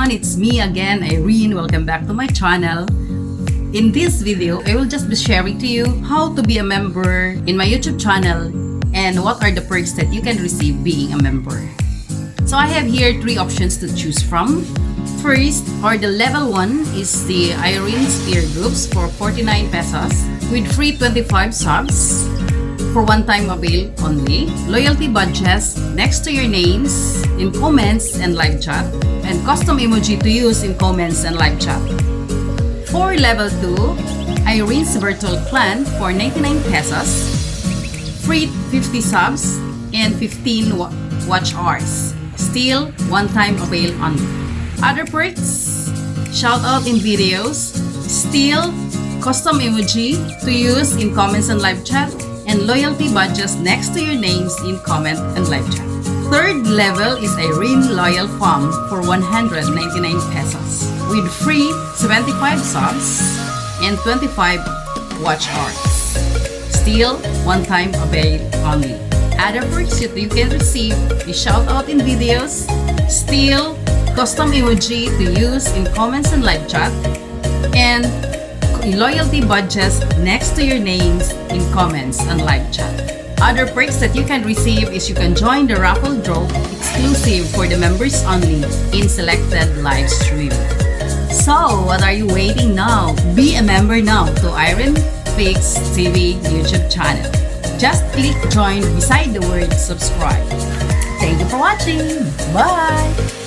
everyone, it's me again, Irene. Welcome back to my channel. In this video, I will just be sharing to you how to be a member in my YouTube channel and what are the perks that you can receive being a member. So I have here 3 options to choose from. First, or the level 1 is the Irene's peer groups for 49 pesos with free 25 subs for one-time avail only, loyalty badges next to your names in comments and live chat, and custom emoji to use in comments and live chat. For level 2, Irene's virtual clan for 99 pesos, free 50 subs and 15 watch hours, still one-time avail only. Other perks, shout out in videos, still custom emoji to use in comments and live chat, and loyalty badges next to your names in comment and live chat. Third level is Irene Loyal Farm for 199 pesos with free 75 subs and 25 watch hours. Still one-time avail only. Other perks that you can receive is shout out in videos, still custom emoji to use in comments and live chat, and loyalty badges next to your names in comments and live chat. Other perks that you can receive is you can join the raffle draw exclusive for the members only in selected live stream. So, what are you waiting now? Be a member now to Irene Phiqz TV YouTube channel. Just click join beside the word subscribe. Thank you for watching. Bye!